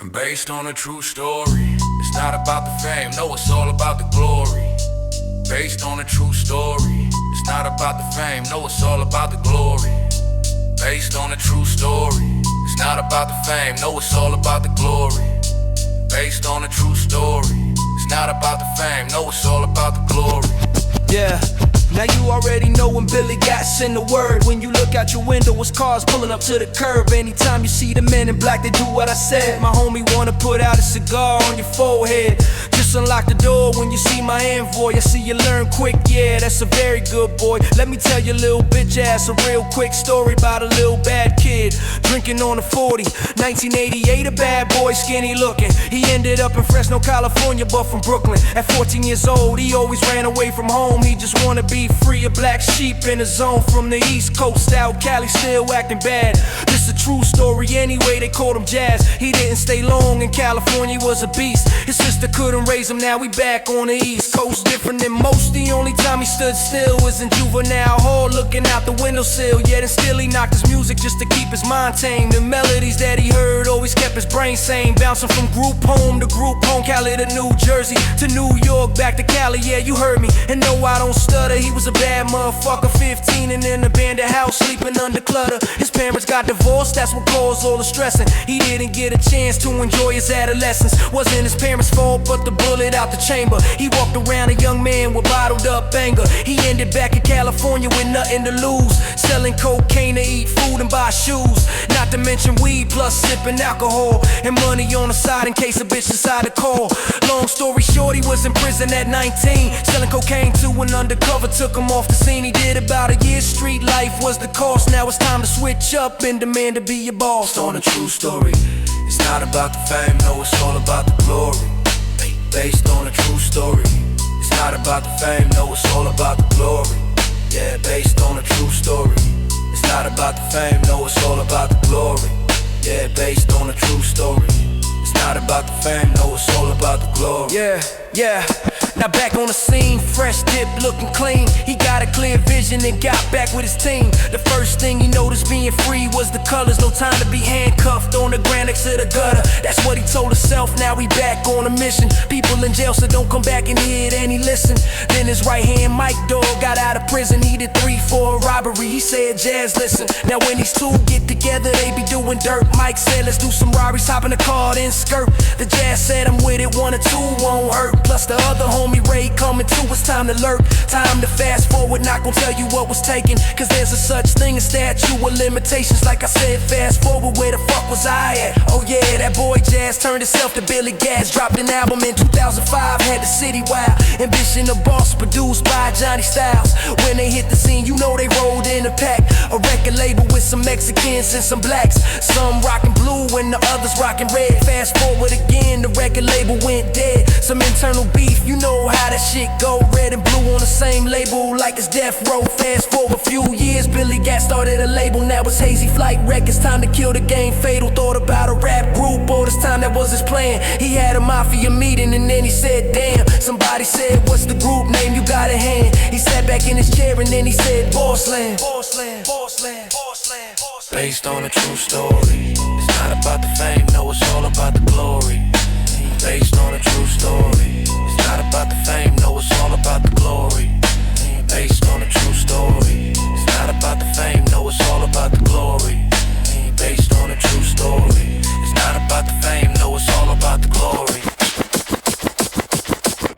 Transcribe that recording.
And based on a true story, it's not about the fame, no, it's all about the glory. Based on a true story, it's not about the fame, no, it's all about the glory. Based on a true story, it's not about the fame, no, it's all about the glory. Based on a true story, it's not about the fame, no, it's all about the glory. Yeah, now you already know when Billy Gatz in the word. When you look out your window, it's cars pulling up to the curb. Anytime you see the men in black, they do what I said. My homie wanna put out a cigar on your forehead. Just unlock the door when you see my envoy. I see you learn quick, yeah, that's a very good boy. Let me tell you, little bitch ass, a real quick story about a little bad kid drinking on a 40. 1988, a bad boy, skinny looking. He ended up in Fresno, California, but from Brooklyn. At 14 years old, he always ran away from home. He just wanna be free, a black sheep in a zone. From the East Coast out, Cali still acting bad. This a true story anyway, they called him Jazz. He didn't stay long in California, was a beast. His sister couldn't raise him, now we back on the East Coast. Different than most, the only time he stood still was in juvenile hall, looking out the windowsill. Yet and still he knocked his music just to keep his mind tame. The melodies that he heard always kept his brain sane. Bouncing from group home to group home, Cali to New Jersey to New York, back to Cali, yeah, you heard me. And no, I don't stutter, he was a bad motherfucker. 15 and in an abandoned house, sleeping under clutter. His parents got divorced, that's what caused all the stressing. He didn't get a chance to enjoy his adolescence. Wasn't his parents' fault, but the bullet out the chamber. He walked around a young man with bottled up anger. He ended back in California with nothing to lose, selling cocaine to eat food and buy shoes. Not to mention weed plus sipping alcohol, and money on the side in case a bitch decide to call. Long story short, he was in prison at 19, selling cocaine to an undercover, took him off the scene. He did about a year, street life was the cost. Now it's time to switch up and demand to be your boss. Based on a true story, it's not about the fame, no, it's all about the glory. Based on a true story, it's not about the fame, no, it's all about the glory. Yeah, based on a true story, it's not about the fame, no, it's all about the glory. Yeah, based on a true story, it's not about the fame, no, it's all about the glory. Yeah, now back on the scene, fresh dip, looking clean. He got a clear vision and got back with his team. The first thing he noticed being free was the colors. No time to be handcuffed on the ground next to the gutter. That's what he told himself, now he back on a mission. People in jail, so don't come back and hear it, and he listened. Then his right hand, Mike Dog, got out of prison. He did 3 for a robbery. He said, Jazz, listen. Now when these two get together, they be doing dirt. Mike said, let's do some robberies, hop in the car, then skirt. The Jazz said, I'm with it, 1 or 2 won't hurt. Plus the other homie Ray coming too, it's time to lurk. Time to fast forward, not gonna tell you what was taken, cause there's a such thing as statute of limitations. Like I said, fast forward, where the fuck was I at? Oh yeah, that boy Jazz turned himself to Billy Gatz. Dropped an album in 2005, had the city wild. Ambition the Boss, produced by Johnny Styles. When they hit the scene, you know they rolled in a pack. A record label with some Mexicans and some blacks. Some rockin' blue and the others rockin' red. Fast forward again, the record label went dead. Some internal beef, you know how that shit go. Red and blue on the same label like it's Death Row. Fast forward a few years, Billy Gatz started a label. Now it's Hazy Flight Records. Time to kill the game fatal. Thought about a rap group, all this time that was his plan. He had a MAFIA meeting and then he said, damn. Somebody said, what's the group name you got a hand? He sat back in his chair and then he said, Bossland. Bossland, Bossland, Bossland, Bossland. Based on a true story, it's not about the fame, no, it's all about the glory.